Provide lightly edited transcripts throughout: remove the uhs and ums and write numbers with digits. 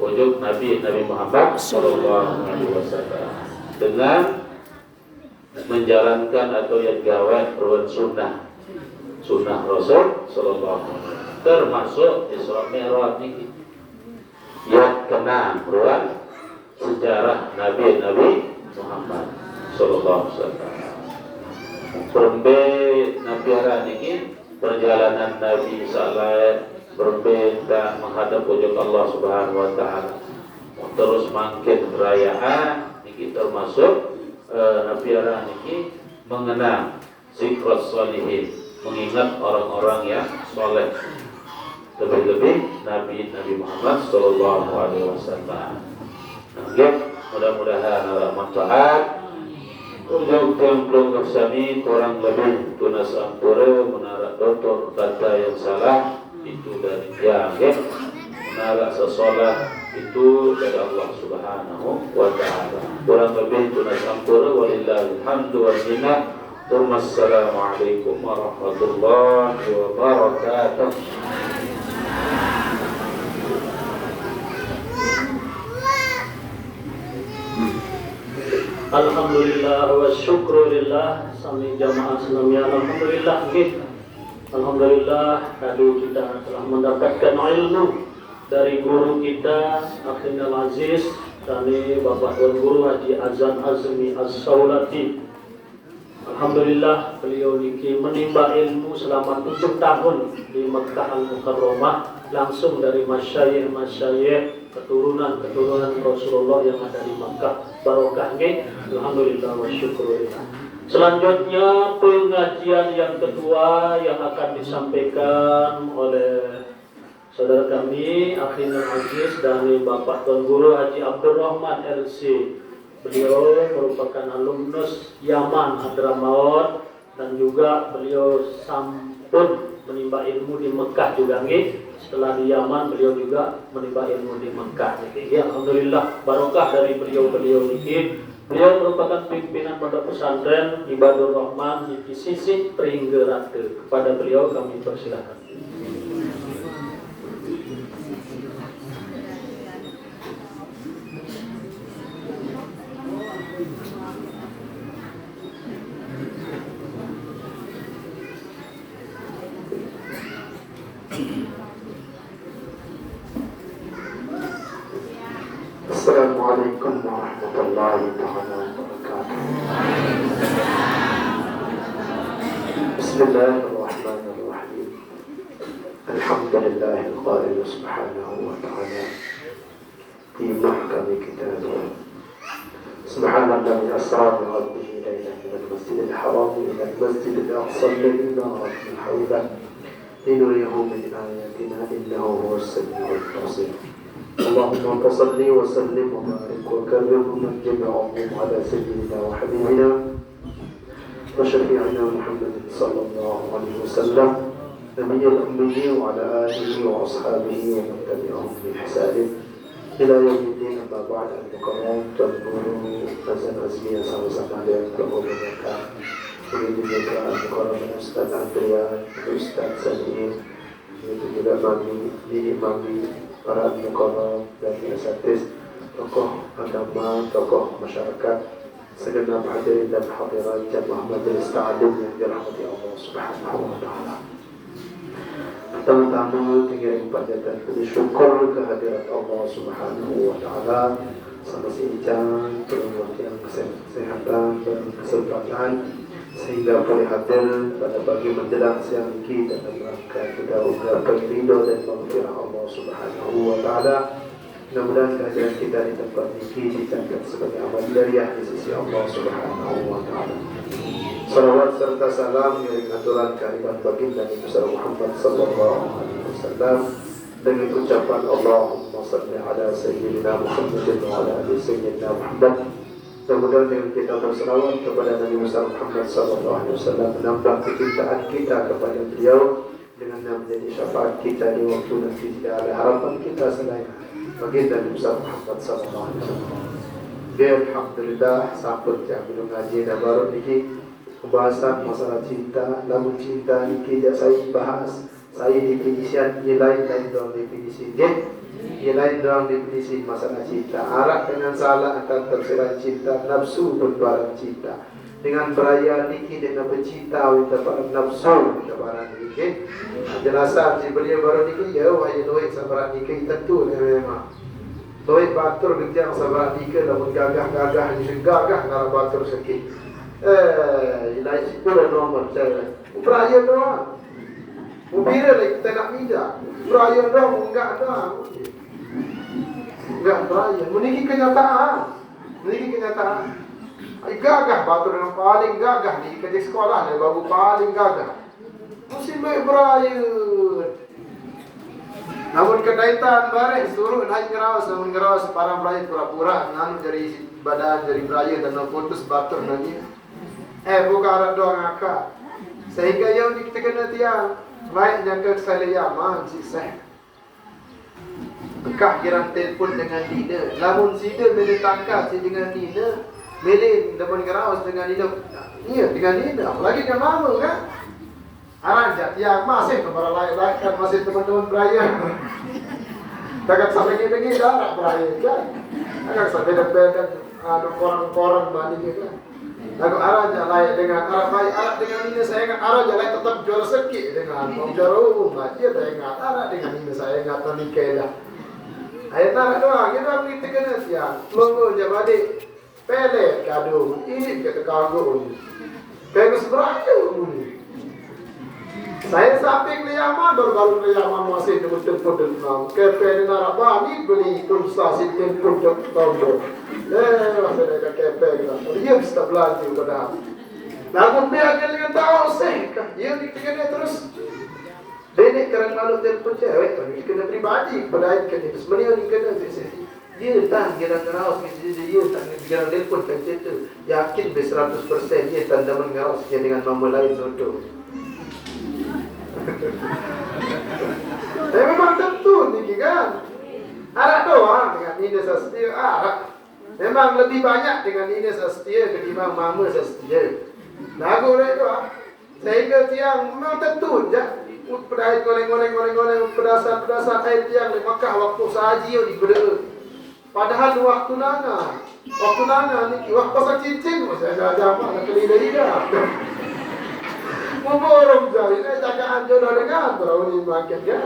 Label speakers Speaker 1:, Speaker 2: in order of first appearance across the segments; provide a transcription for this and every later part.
Speaker 1: pujuk Nabi Muhammad sallallahu alaihi wasallam dengan menjalankan atau yang gawe ruwet sunnah Rasul sallallahu alaihi wasallam, termasuk Isra Mi'raj ini yang kena ruwet sejarah Nabi Muhammad sallallahu alaihi wasallam. Berbe Nabi ini perjalanan Nabi saleh berbeda menghadap wajah Allah Subhanahu wa taala. Terus makin perayaan ini termasuk Nabi ini mengenang zikrat sholihin, mengingat orang-orang yang soleh. Lebih-lebih Nabi Muhammad sallallahu alaihi wasallam. Mudah-mudahan ada manfaat. Untuk templung bersami kurang lebih tunas ampura menara doktor kata yang salah itu dari dia, menara sesolah itu dari Allah Subhanahu wa taala. Kurang lebih tunas ampura, walillahil hamdu wal minna. Wassalamualaikum warahmatullahi wabarakatuh.
Speaker 2: Alhamdulillah wa syukurillah sami jamaah senamnya. Alhamdulillah Alhamdulillah kadu kita telah mendapatkan ilmu dari guru kita Akhinal Aziz kami Bapak Tuan Guru Haji Azan Azmi As-Saulati. Alhamdulillah beliau niki menimba ilmu selama 7 tahun di Makkah Al-Mukarramah langsung dari masyayikh keturunan Rasulullah yang ada di Makkah. Barokahnya alhamdulillah wa syukurillah. Selanjutnya pengajian yang kedua yang akan disampaikan oleh saudara kami Akhinal Aziz dari Bapak Tuan Guru Haji Abdul Rahman LC. Beliau merupakan alumnus Yaman Hadramaut dan juga beliau sampun menimba ilmu di Mekah juga nggih. Setelah di Yaman beliau juga menimba ilmu di Mekah. Ya, alhamdulillah barokah dari beliau ini. Beliau merupakan pimpinan pondok pesantren Ibadur Rahman di sisi Pringgerate. Kepada beliau kami persilakan.
Speaker 3: Assalamualaikum warahmatullahi wabarakatuh. Bismillahirrahmanirrahim. Alhamdulillahil qail subhanahu wa ta'ala fi muhkami kitabih. Subhanalladzi asra bi 'abdihi laylan minal masjidil haram ila al-masjidil aqsa alladhi barakna hawlahu linuriyahu min ayatina innahu huwas sami'ul basir. اللهم صل وسلم وبارك وكرم ومجد وعظم على سيدنا وحبيبنا وشفيعنا محمد صلى الله عليه وسلم نبي الأمي وعلى آله وأصحابه ومن تبعهم بإحسان إلى يوم الدين. أما بعد المكرم تنظروا أزل أزمية sama-sama dengan kemuliaan begitu juga المكرم Ustaz Andrea, Ustaz Salim, begitu juga mami para mukarram dan asatidz, tokoh agama, tokoh masyarakat, segenap hadirin dan hadirat jamaah majelis ta'lim yang dirahmati Allah Subhanahu wa taala. Pertama-tama mengirim panjatan puji syukur kehadirat Allah Subhanahu wa taala sama si Ican terus yang kesehatan dan kesempatan sehingga boleh hadir pada pagi menjelang siang ini dalam rangka kita mengucapkan ridho dan maghfirah Allah Subhanahu wa taala. Mudah-mudahan kehadiran kita di tempat ini dicatat sebagai amal jariah di sisi Allah Subhanahu wa taala. Salawat serta salam yang aturan kalimat baginda Nabi Muhammad sallallahu alaihi wasallam dengan ucapan Allahumma shalli ala sayyidina Muhammadin wa ala ali sayyidina Muhammad. Kemudian dengan kita berselawat kepada Nabi Muhammad sallallahu alaihi wasallam, menambah kecintaan kita kepada beliau dengan menjadi syafaat kita di waktu nanti. Tidak ada harapan kita selain baginda Nabi Muhammad sallallahu alaihi wasallam. Alhamdulillah sampai kami mengaji dan baru ini pembahasan masalah cinta. Namun cinta ini tidak saya bahas. Saya definisian nilai lain dalam definisi dia. Ia lain dorang definisi masalah cinta. Arak dengan salah akan terserah cinta. Nafsu berbarang cinta. Dengan beraya niki dengan bercinta kita para nafsu kita para niki. Jelasan si beliau baru niki ya wahai doa sabar niki tentu memang. Doa batur kerja sabar niki namun gagah gagah kalau batur sakit. Lain situ dah nomor saya. Beraya doa. Mubira lagi kita nak minta. Beraya doa enggak ada. Enggak beraya. Meniki kenyataan. Gagah batur yang paling gagah di kerja sekolah ni babu paling gagah. Mesti baik beraya. Namun kedaitan bareng suruh naik ngerawas para beraya pura-pura nganu dari badan dari beraya dan putus batur lagi. Bukan arah doang akak. Sehingga yang kita kena tiang baiknya ke Salayaman si sah. Bekah kirang telefon dengan Dina. Lamun sida bila tangkap si dengan Dina. Melin depan ngerawas dengan Dina. Iya dengan Dina. Apalagi dengan mama kan. Aranjat yang masih kepada lain-lain kan masih teman-teman beraya. Takkan sampai gini darah beraya kan. Takkan sampai depan ada korang-korang banding kan. Lagu aranjat lain dengan arak dengan Dina saya ingat aranjat lain tetap juara sekit dengan juara umum. Dia tak ingat arak dengan Dina saya ingat nikah dah. Ayat nak doang kita kena siang. Longgo je balik. Pelet kado, ini kita kagum. Bagus beraya ni. Saya sampai ke Yaman, baru ke Yaman masih betul-betul nam. Kepen nak bani beli pulsa sistem produk tombol. Masih ada kepen kita. Dia bisa belanja pada. Lagu biar kalian tahu sih. Dia dikena terus. Denek kerana malu telefon cewek, tapi kena pribadi. Pada kena sebenarnya ni kena sesi. Dia tak kira ngerawas dia tak kira telefon kan cerita yakin be 100% dia tanda mengerawas dengan mama lain contoh. Memang tentu ni kan. Arak doang dengan Nina Sastia arak. Memang lebih banyak dengan Nina Sastia ketimbang mama Sastia. Lagu dia doang. Sehingga tiang memang tentu je. Pedai goreng pedasan air tiang di Makkah waktu sahaji di berdoa. Padahal waktu nana ni waktu pasal cincin saya ada apa nak keli dari dia. Memborong jari jagaan jodoh dengan berau ni makin dia.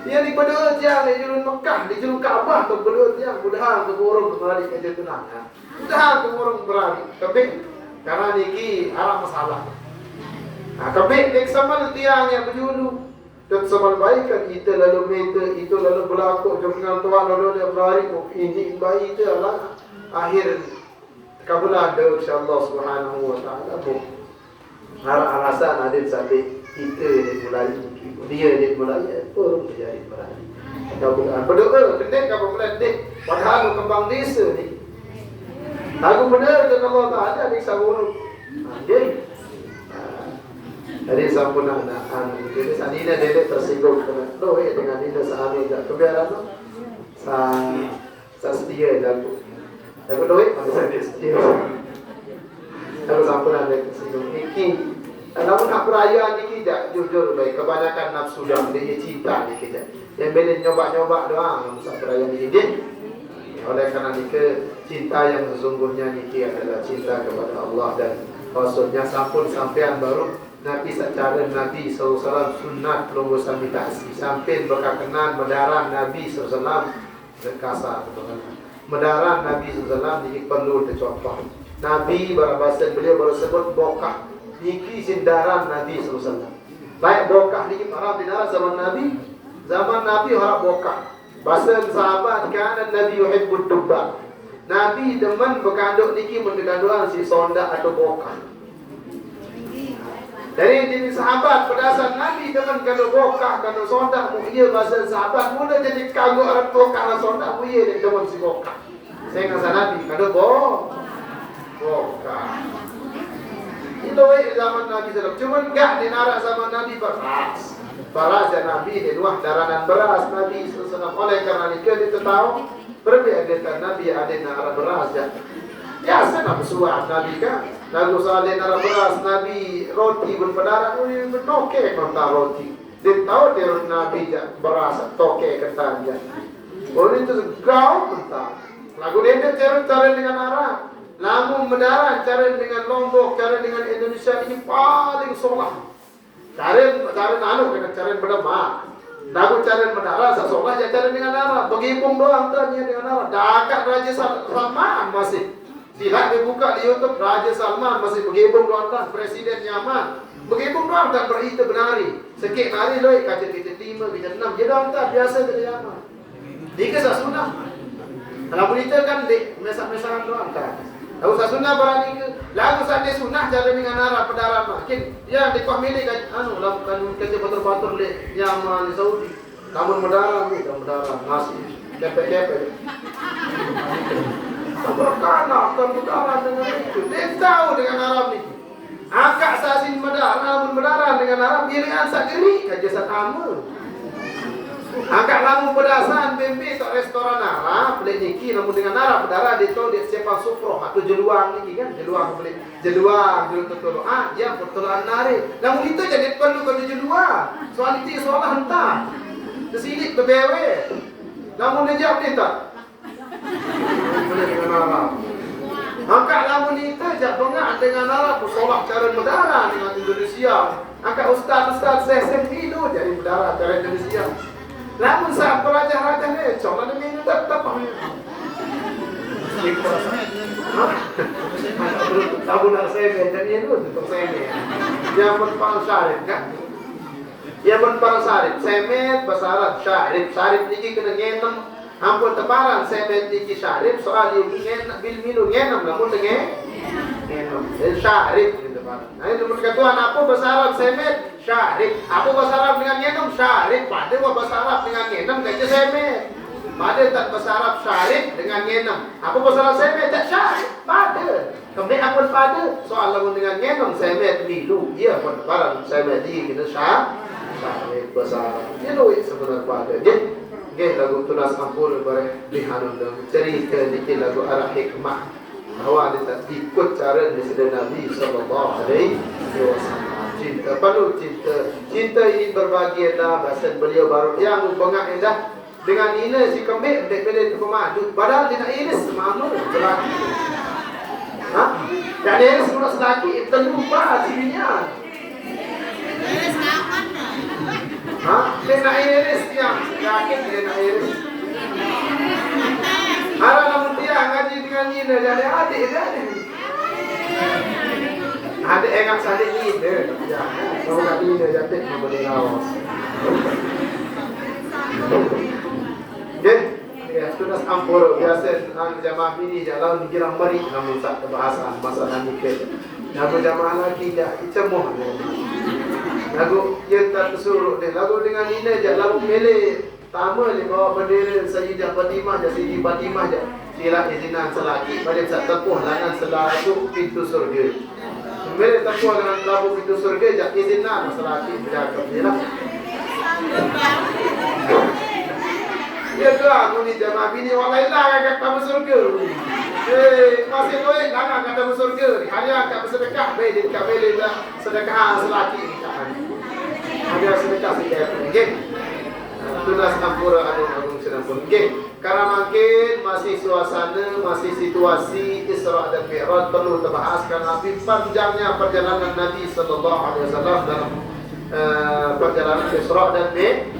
Speaker 3: Dia di berdoa tiang di jurun Makkah, di jurun Kaabah tu berdoa tiang mudah ke borong kembali ke tunana. Mudah ke borong berani. Tapi karena niki arah masalah. Kabeh nek sama tiang yang berjulu dan sama baikkan kita lalu minta itu lalu berlaku dengan tuan lalu dia berlari ini baik itu adalah akhir kabulan doa insyaallah subhanahu wa taala bu alasan ada sampai kita dia mulai pun menjadi berani kabulan berdoa kendek kapan mulai dek padahal kembang desa ni aku benar dengan Allah taala di sabun dia jadi sampuna jadi sanina dele tersinggung dengan Nina sahami dah kebiaran tu sa setia dah aku doa pada setia aku sampuna dele tersinggung niki namun nak perayaan niki dah jujur baik kebanyakan nafsu dah dia cinta niki dah yang boleh nyoba doang masa perayaan ini oleh kerana niki cinta yang sesungguhnya niki adalah cinta kepada Allah dan Rasulnya sampun sampean baru Nabi secara Nabi SAW sunat pelunggu sami taksi sampai berkenan medarah Nabi SAW berkasa medarah Nabi SAW ini perlu dicontoh Nabi berbahasa beliau bersebut bokah niki sindaran Nabi SAW baik bokah niki para dinara zaman Nabi harap bokah bahasa sahabat kan Nabi yuhibbud dubba Nabi demen berkanduk niki mendekanduan si sonda atau bokah. Dari diri sahabat berdasar Nabi dengan kena bokah, kena sondak mulia bahasa sahabat mula jadi kagum orang bokah dan sondak mulia dia demen si bokah. Saya kata Nabi kena bokah. Itu zaman Nabi SAW. Cuma enggak di narak zaman Nabi beras. Beras dan Nabi di luar daranan beras Nabi SAW. Oleh kerana dia tahu berbeda Nabi ada narak beras ya. Biasa nak bersuap Nabi kan. Lalu salih nara beras Nabi roti berpadaran bertoke kontak roti. Dia tahu dia Nabi beras toke kentang dia. Oh itu kau mentah. Lagu dia cara dengan Arab. Lagu Medaran cara dengan Lombok, cara dengan Indonesia ini paling solah. Cara dengan cara berdemak. Lagu cara Medaran sesolah ya cara dengan Arab. Begibung doang tanya dengan Arab. Dakat Raja Salman masih. Sila dibuka di YouTube Raja Salman masih begibung doang tak Presiden Yaman. Begibung doang tak berita benari. Sekik hari loh kaca 5, 6 dia doang tak biasa dari Yaman. Dia kisah sunnah. Kalau berita kan mesak-mesakan doang tak. Lalu saya sunnah berani ke. Lalu saya sunnah jalan dengan Arab pedarat makin. Ya di pemilik kan lakukan kerja batur-batur di Yaman di Saudi. Kamu medarat ni, kamu medarat masih kepek-kepek. Berkana kamu medarat dengan itu. Dia tahu dengan Arab ni. Akak sasin medarat dengan Arab pilihan sakri kerja satamu. Angkat lamu pedasan bembe tok restoran Arab boleh niki namun dengan Arab darah dia tahu dia siapa sufroh atau jeluang niki kan jeluang boleh jeluang betul ya betul nari namun itu jadi perlu kalau jeluang soal itu soal hentak di sini bebewe namun dia jawab dia tak boleh dengan Arab angkat lamun itu jak bengak dengan Arab solat cara berdarah dengan Indonesia angkat ustaz saya sembilu jadi berdarah cara Indonesia. Namun saat raja-raja ni, cuma ada minum tetap. Tahu nak saya dan ini tu untuk saya ni. Dia pun para syarif kan? Dia pun para syarif. Semet basarat syarif. Syarif ni kena ngenem. Ampun teparan semet ni syarif. Soal dia bil minum ngenem. Namun dengan ngenem. Dan syarif ni teparan. Nah itu berkatuan apa basarat semet. Syarif. Apa bahasa Arab dengan ngenem? Syarif. Pada bahasa Arab dengan ngenem kerja semet. Pada tak bahasa Arab syarif dengan ngenem. Apa bahasa Arab semet? Tak syarif. Pada. Kemudian apa pada? Soal lamun dengan ngenem semet milu. Ia pun barang semet di kita syarif bahasa Arab. Ia luit sebenarnya pada. Jadi lagu tunas ampul barang lihanun dan cerita dikit lagu arah hikmah. Bahawa dia tak ikut cara Nabi sallallahu alaihi wasallam. Cinta, penuh cinta ini berbagi dah bahasa beliau baru yang bengak indah dengan ini si kembik dek-dek tu maju padahal dia nak iris semanu selaki dan iris semua selaki terlupa si binian iris kapan dia nak iris yang yakin dia nak iris arah namun dia ngaji dengan ini jadi adik dia ada engak sadik ni dia. Ya, kalau kat ni dia jatuh nama dia lawas. Okey. Ya, sudah ampun biasa jamaah ini jalan girang mari namun tak bahasa masalah nikah. Namun jamaah lagi dah cemoh. Lagu dia tak tersuruh dia. Lagu dengan ini je lagu melek. Tama dia bawa bendera Sayyidah Fatimah je, Siti Fatimah je. Sila izinan selaki pada saat tepuh langan selatu pintu surga. Bila tepuh dengan labu pintu surga, jak izinlah masalah hati berjaga. Yalah. Ya ke aku ni jamaah bini orang lain lah kata masuk surga. Masih duit lah kata masuk surga. Hari kat bersedekah, baik dia dekat beli lah sedekah selaki ni kat hari. Ada sedekah sikit. Okey. Tunas ampura agung sedang pun. Okey. Karena makin masih suasana, masih situasi Isra dan Mi'raj perlu terbahas karena panjangnya perjalanan Nabi sallallahu alaihi wasallam dalam perjalanan Isra dan Mi'raj.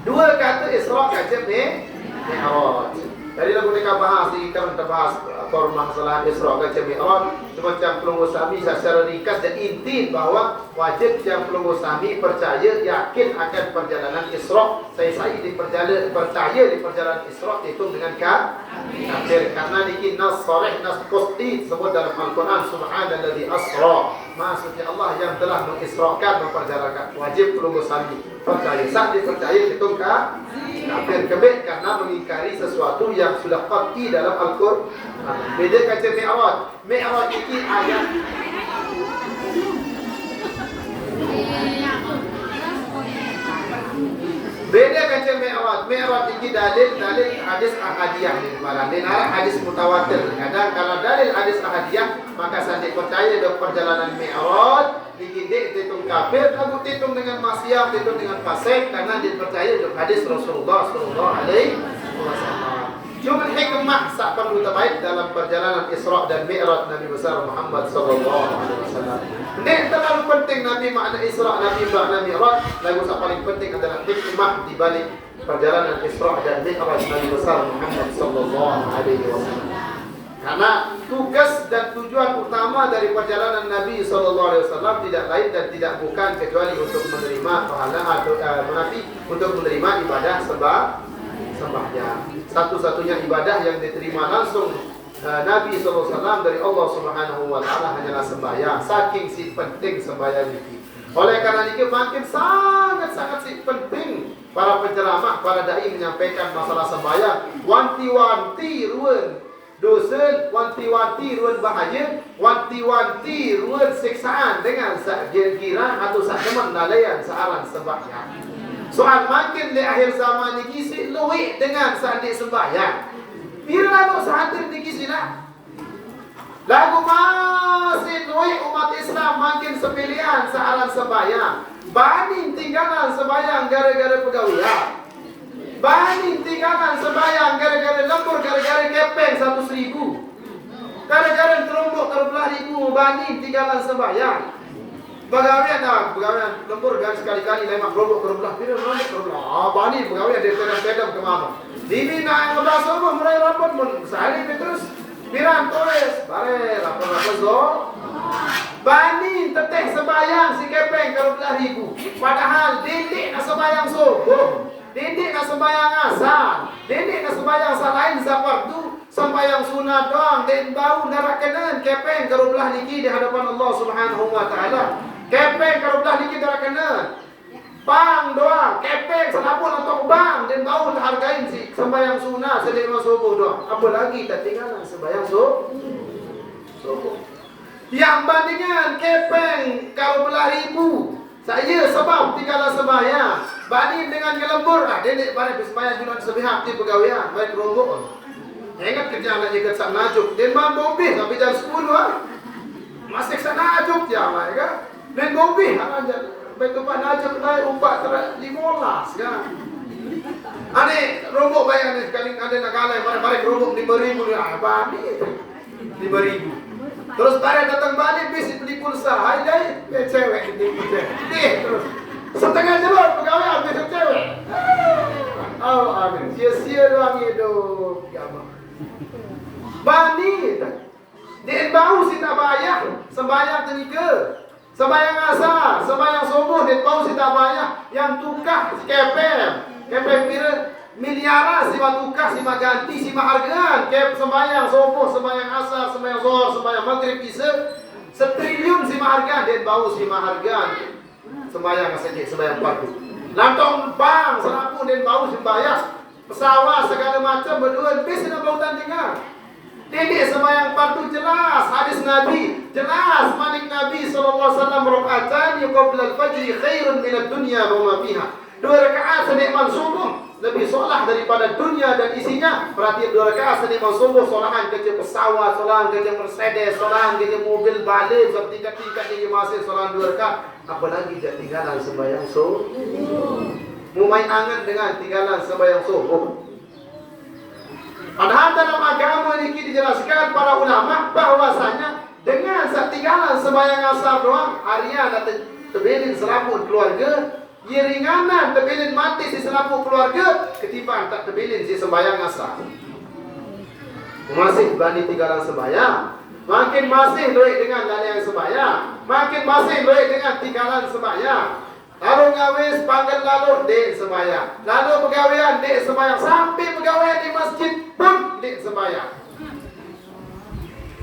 Speaker 3: Dua kata Isra kata Mi'raj. Tadi lagu kita bahas di kita terbahas masalah Isra kata Mi'raj semacam pelunggu sami secara ringkas dan inti bahawa wajib yang pelunggu sami percaya yakin akan perjalanan Isra. Saya percaya di perjalanan Isra itu dengan kafir karena ini nas sharih nas qasti sebut dalam Al-Quran subhanalladzi asra. Maksudnya Allah yang telah mengisrakan memperjalankan wajib pelunggu sami percaya saat dipercaya itu kafir kebet karena mengingkari sesuatu yang sudah qati dalam Al-Quran. Beda kata Mi'raj. Mi'raj ini ayat beda kata Mi'raj. Mi'raj ini dalil hadis ahadiyah ni barang. Dia nak hadis mutawatir. Kadang kalau dalil hadis ahadiyah maka saya percaya dengan perjalanan Mi'raj. Dikidik dihitung kafir, lalu dihitung dengan maksiat, dihitung dengan fasik karena dia percaya dengan hadis Rasulullah sallallahu alaihi wasallam. Cuma hikmah sak perlu terbaik dalam perjalanan Isra dan Mi'raj Nabi besar Muhammad sallallahu alaihi wasallam. Nek terlalu penting Nabi makna Isra, Nabi makna Mi'raj, lagu sak paling penting adalah hikmah di balik perjalanan Isra dan Mi'raj Nabi besar Muhammad sallallahu alaihi wasallam. Karena tugas dan tujuan utama dari perjalanan Nabi sallallahu alaihi wasallam tidak lain dan tidak bukan kecuali untuk menerima pahala atau untuk menerima ibadah sembahyang. Satu-satunya ibadah yang diterima langsung Nabi SAW dari Allah Subhanahu Wa Taala hanyalah sembahyang. Saking si penting sembahyang ini. Oleh karena itu makin sangat si penting para penceramah, para dai menyampaikan masalah sembahyang. Wanti-wanti ruan dosa, wanti-wanti ruan bahaya, wanti-wanti ruan siksaan dengan sakira atau sakdeman lalayan searan sembahyang. Soal makin di akhir zaman ni kisi luik dengan sahadik sembahyang. Bila lagu sahadir ni kisi lah. Lagu masih luik umat Islam makin sepilihan searan sembahyang. Bani tinggalan sembahyang gara-gara pegawaian. Bani tinggalan sembahyang gara-gara lembur, gara-gara kepeng 100,000. Gara-gara terombok 13,000 bani tinggalan sembahyang. Pegawaian lembur dan sekali-kali lemak gerobok geroblah bani pegawaian dia pedam ke mama ini nak ngebahas semua mulai rapat sehari terus biran tulis bare lapor zo bani teteh sembayang si kepeng 13,000 padahal didik nak sembayang subuh, didik nak sembayang asar, didik nak sembayang salain zafardu, sembayang sunat doang dan bau narak kenan kepeng 12 niki di hadapan Allah Subhanahu Wa Taala. Kepeng kalau belah dikit dah kena. Bang doang, kepeng selapun atau bang dan bau hargain si sembahyang sunnah selama subuh doang. Apa lagi tak tinggalan sembahyang subuh. Yang bandingan kepeng kalau belah ribu. Saya sebab tinggalan sembahyang. Banding dengan gelembur denek barang sembahyang jualan sebihak di pegawaian baik rombok. Ingat kerja nak jaga sak najuk. Dan bang bobih sampai jam 10 masih sak najuk ya mai kan. Dan gobi aja baik tempat aja naik umpat terak 15 kan. Ane rombok bayar ni sekali ada nak kalah barang rombok 5,000 bani 5,000. Terus barang datang balik bis beli pulsa. Hai dai cewek terus setengah jelur pegawai habis cewek. Oh amin. Sia-sia doang hidup gambar. Bani dia bau si tak bayar sembahyang tenika. Sembahyang asar, sembahyang subuh dia tahu si tak banyak yang tukar si kepeng pira miliaran si tukar si ganti si hargaan kep sembahyang subuh, sembahyang asar, sembahyang zuhur, sembahyang maghrib isya 1 triliun si hargaan dia tahu si hargaan sembahyang saja sembahyang fardu. Lantong bang selapu dia tahu sembahyang pesawat segala macam berdua bis nak bau tandingan. Didik sembahyang fardu jelas hadis Nabi jelas manik Nabi sallallahu alaihi wasallam rakaatan qabla al-fajr khairun min ad-dunya wa ma fiha. 2 rakaat senikmat subuh lebih solah daripada dunia dan isinya. Berarti 2 rakaat senikmat subuh solahan kerja pesawat, solahan kerja Mercedes, solahan kerja mobil balik tingkat-tingkat dia masih solahan 2 rakaat. Apalagi dia tinggalan sembahyang subuh. Mu main angan dengan tinggalan sembahyang subuh. Padahal dalam agama ini dijelaskan para ulama bahwasanya dengan setinggalan sembahyang asar doang harian terbelin selaput keluarga, ia ringanan terbelin mati si selaput keluarga ketimbang tak terbelin si sembahyang asar. Masih bani tinggalan sembahyang, makin masih loik dengan lalian sembahyang, makin masih loik dengan tinggalan sembahyang. Lalu ngawis panggil lalu dek sembahyang. Lalu pegawaian dek sembahyang. Sampai pegawaian di masjid pun dek sembahyang.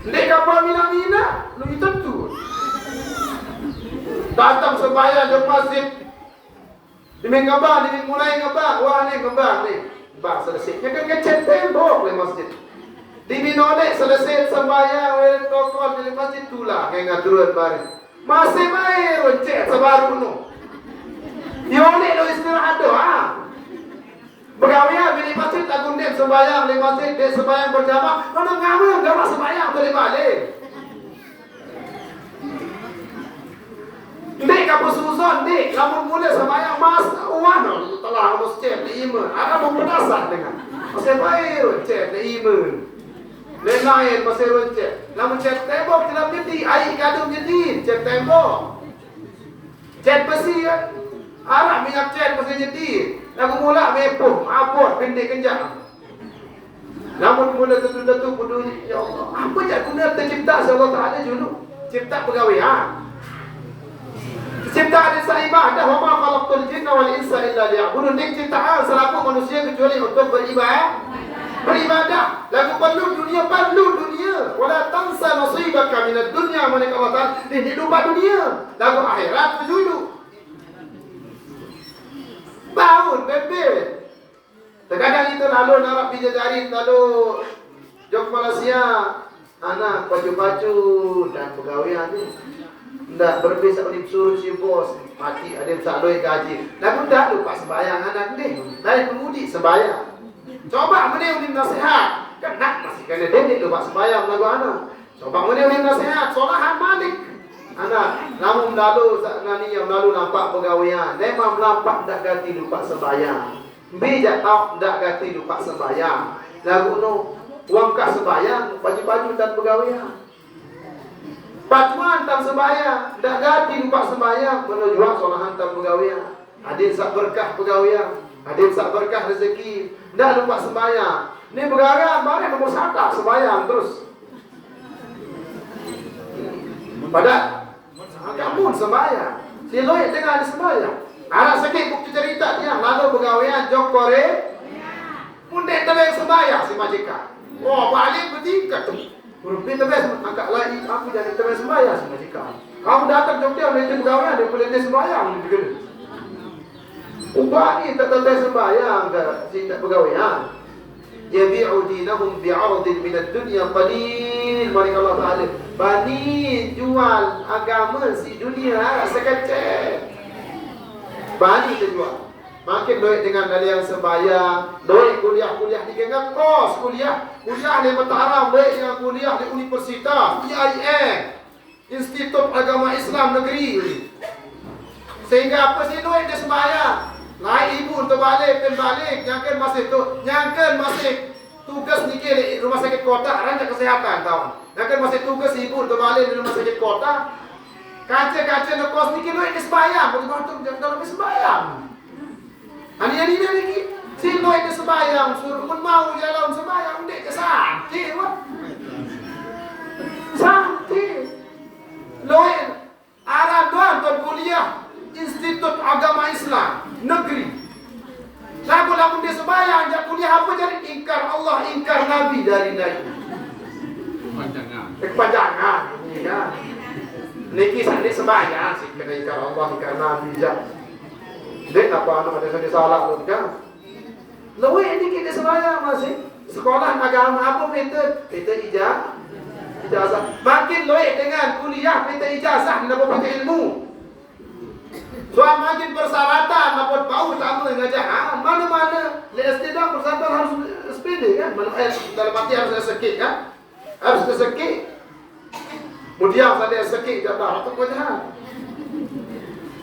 Speaker 3: Dek kapal mina-mina lebih tentu. Datang sembahyang di masjid. Demi ngabang, demi mulai ngabang. Wah ni ngabang ni. Bang selesai. Dia kan ngecet tembok di masjid. Demi nolek selesai sembahyang. Weh kokol di masjid tulah. Kayak ngaturan bareng. Masih main roncet sebaru no. Yolek lo istirahat doa. Pegawai bila masjid tak gundem sembahyang di masjid dia sembahyang berjamaah. Mana ngamu enggak sembahyang boleh balik. Dek kamu susun dek kamu mulai sembahyang mas uang telah masjid 5. Ada mau berdasar dengan. Pasal baik roncet, dah iman. Lain-lain pasal roncet. Namun cat tembok dalam jadi, air gaduh jadi, cat tembok. Cat besi kan. Arah minyak cat pasal jadi. Lagu mula mepoh, abot, pendek kenjang. Namun mula tentu-tentu bunyi, ya Allah, apa je guna tercipta Allah Ta'ala dulu? Cipta pegawaian. Ciptaan insan ibadah, wa ma khalaqtul jinna wal insa illa liya'budun. Ciptaan selaku manusia kecuali untuk beribadah. Lagu perlu dunia. Wala tansa nasibaka minad dunya, malaikat Allah Ta'ala. Ini lupa dunia. Lagu akhirat dulu. Bangun, bebel. Terkadang itu lalu narap bidadari, lalu jok Malaysia, anak baju-baju dan pegawaian tu. Tak berbeza oleh suruh si bos, mati ada saloi gaji. Lalu dah lupa sembahyang anak ni. Dari pemudi sembahyang. Coba mana ulim nasihat. Kan nak masih kena dedik lupa sembahyang lagu anak. Coba mana ulim nasihat, solahan balik. Anak, namun lalu nani yang lalu nampak pegawaian. Memang nampak tak ganti lupa sembahyang. Bijak tahu tak ganti lupa sembahyang. Lagu no, uang kas sembahyang, baju-baju dan pegawaian. Patuan tak sembahyang, tak ganti lupa sembahyang, menujuan solahan tak pegawaian. Adil sak berkah pegawaian, adil sak berkah rezeki, tak lupa sembahyang. Ni pegawaian barang nombor satu sembahyang terus. Pada kamu sembahyang, si loy dengan sembahyang. Anak sakit bukti cerita dia, lalu pegawaian jok kore, mundek tebing sembahyang si majikan. Oh balik bertingkat tu. Berhenti tebing angkat lagi, aku jadi tebing sembahyang si majikan. Kamu datang jok dia oleh pegawaian, dia boleh sembahyang ni begini. Ubah ni tak tebing sembahyang ke si pegawaian. Yabi'u dinahum bi'aradin minad dunya qalil. Mari Allah Ta'ala bani jual agama si dunia sekecil. Bani terjual. Makin duit dengan kalian sembahyang, duit kuliah-kuliah di gengam kos, kuliah di Mataram, duit dengan kuliah di universitas, IAIN, Institut Agama Islam Negeri. Sehingga apa sih duit dia sembahyang? Naik ibu untuk balik, nyangkan masih tugas ni di rumah sakit kota, rancang kesehatan tahu. Nyangkan masih tugas ibu untuk balik di rumah sakit kota. Kaca nak kos ni duit dia sembahyang, betul-betul dalam sembahyang. Ani ni si duit dia sembahyang, suruh pun mau jalan sembahyang, dek ke santai wah. Santai. Loin arah tuan kuliah Institut Agama Islam Negeri. Lagu dia sembahyang, jak kuliah apa jadi ingkar Allah, ingkar Nabi dari kepanjangan. Ya. Niki sandi sembahyang sih kena ingkar Allah, ingkar Nabi jak. Dek apa anak ada salah lu kan? Lalu ini kita sembahyang masih sekolah agama apa peta ijazah. Makin loe dengan kuliah peta ijazah dapat peta ilmu. Soal makin persyaratan dapat bau sama ngajahan. Mana-mana LSD dah persyaratan harus SPD kan? Dalam arti harus SK kan? Harus SK. Kemudian saya SK dah atau ngajahan.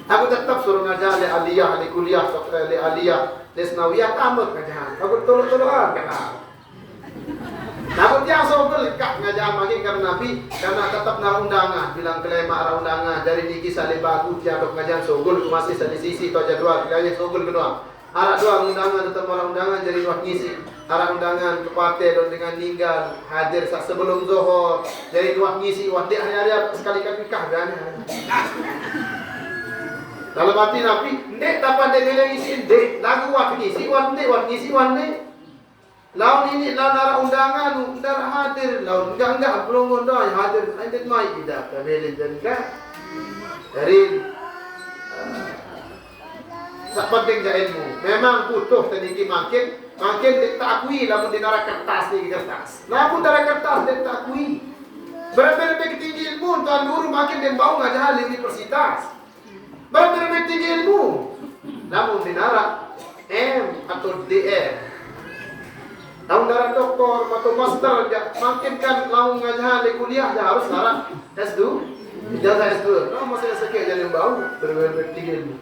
Speaker 3: Aku tetap suruh ngajar le aliyah, le kuliah, le aliyah, le senawiyah tamat ngajahan. Aku tolong-tolongan kenal. Namun dia sobel kak ngajahan makin karena Nabi, karena tetap na undangan, bilang kelema arah undangan dari niki sale bagu tiap ngajahan sogol masih sale sisi to jadwal kaya sogol kedua. Arah dua undangan tetap arah undangan jadi wak ngisi. Arah undangan kepate dan dengan ninggal hadir saat sebelum zuhur. Jadi wak ngisi wak hari-hari sekali-kali nikah kan. Dalam arti Nabi, ndek dapat dia bilang isi ndek lagu wak ngisi wak ngisi wak ndek. Laun ini laun arah undangan, undang hadir, laun enggak belum undang hadir, anda mai tidak, kami dan enggak. Dari sak penting ilmu. Memang butuh tadi makin ditakui lamun di neraka kertas ni kertas. Lamun neraka kertas ditakui. Berapa tinggi ilmu tuan guru makin dia bau ngajar di universitas. Berapa tinggi ilmu. Namun di neraka M atau DR. Tahun darah doktor atau master makin kan laung ngajar di kuliah dah harus darah S2. Ijazah S2. Masih sakit jadi bau bertinggi ilmu.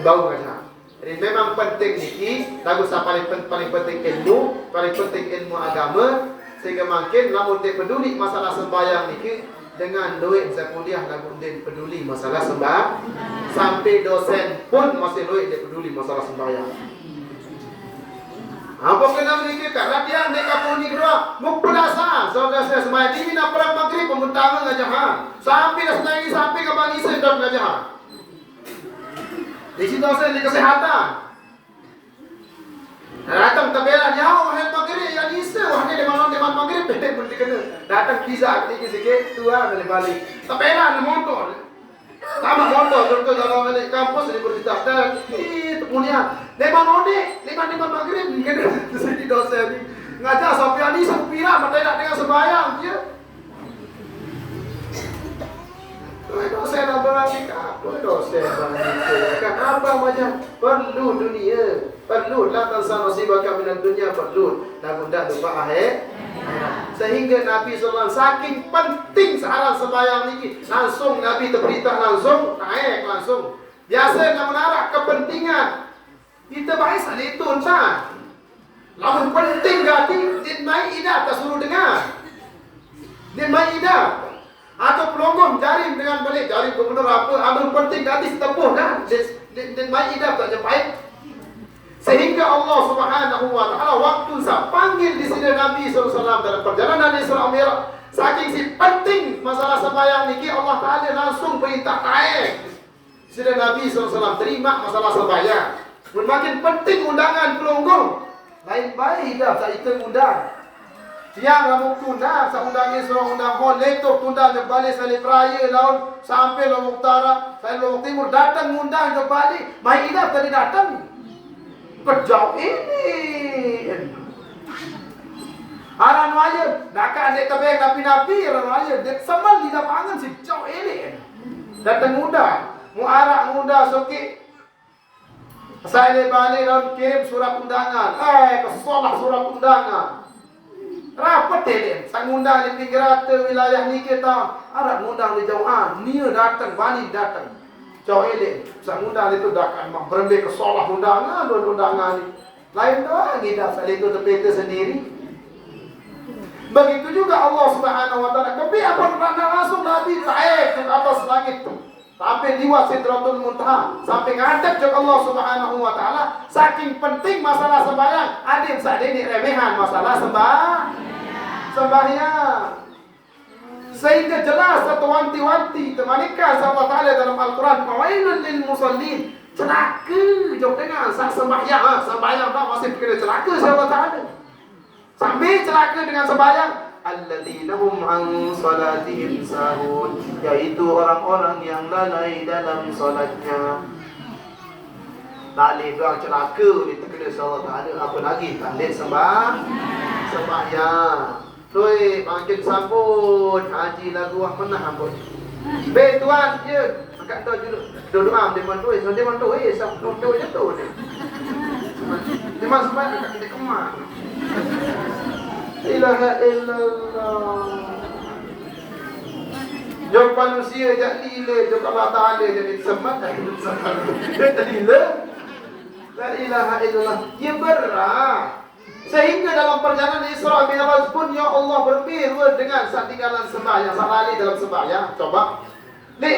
Speaker 3: Bau ngajar. Jadi memang penting niki, lagu paling penting ilmu, paling penting ilmu agama, sehingga makin lamun dia peduli masalah sembahyang niki dengan duit saya kuliah lagu dia peduli masalah sembahyang, sampai dosen pun masih duit dia peduli masalah sembahyang. Apa kena mereka karena dia mereka punya kedua mukpulasa saudara saya semai di mina perang maghrib pembentangan ngajahan sampai dah senangi sampai ke bang Isa dan ngajahan di situ saya di kesehatan datang tabela dia wahai maghrib yang Isa wahai di mana maghrib bete pun dikena datang kisah sikit tua dari balik tabela motor sama motor contoh dalam balik kampus di universitas dan itu punya Leman maghrib kena di dosen ngajar sampai ni sepira mata nak dengan sembahyang dia. Dosen apa ni apa dosen kan apa macam perlu dunia perlu la tansa nasibaka minad dunya perlu dan mudah lupa akhir. Sehingga Nabi SAW saking penting sekarang sembahyang ni langsung Nabi terberita langsung naik langsung biasa nak menarik kepentingan kita bahas itu entah. Lamun penting gati din Maidah tak suruh dengar. Din Maidah atau pelonggong jaring dengan balik jaring gubernur apa lamun penting gati tepuh dah. Din Maidah tak jepait. Sehingga Allah Subhanahu wa taala waktu saya panggil di sini Nabi SAW dalam perjalanan Isra Mi'raj saking si penting masalah sembahyang niki Allah Taala langsung perintah naik. Sini Nabi SAW terima masalah sembahyang. Makin penting undangan pelonggong. Lain baik dah saya itu undang. Siang lamuk tunda, saya undang Isra undang hon, letok tunda je balik salib raya laun sampai Lombok Utara, saya Lombok Timur datang undang je balik. Maidah tadi datang. Kejauh ini. Aran waya, nak ada kebek napi-napi aran waya, dek samal di lapangan si jauh ini. Datang undang, mu arak undang sokik. Saya balik dan kirim surat undangan. Kesolah surat undangan. Rapat dia. Saya ngundang di pinggir rata wilayah ni kita. Arab ngundang di jauhan. Nia datang, bani datang. Jauh elek. Saya ngundang itu datang. Berhenti kesolah undangan, dua undangan ni. Lain doang kita. Saya itu terpeta sendiri. Begitu juga Allah Subhanahu wa taala. Tapi apa langsung Nabi naik ke atas langit tu. Sampai liwat Sidratul Muntaha, sampai ngadep ke Allah Subhanahu wa taala. Saking penting masalah sembahyang, adim saat ini remehan masalah sembahyang. Sehingga jelas satu wanti-wanti temanikan Allah Taala dalam Al-Quran, fawailun lil musallin. Celaka jom dengar saat sembahyang, sembahyang dah masih kena celaka Allah Taala. Sampai celaka dengan sembahyang. Alladzina hum an salatihim sahun, yaitu orang-orang yang lalai dalam salatnya. Lalai doang celaka itu kena Allah Taala, apa lagi tak sembahyang. Doi makin sambut haji lagu wah menah ambon. Be tuan je, angkat tu duduk am dia mantu, dia mantu sab tu je tu. Dia mas sembahyang kat kemar. Ilaha illallah. Jom manusia jadi lila, jom Allah Ta'ala jadi semat. Jadi lila. La ilaha illallah. Ya berah. Sehingga dalam perjalanan Isra Mi'raj pun ya Allah berfirman dengan saat tinggalan sembahyang, saat lali dalam sembahyang. Coba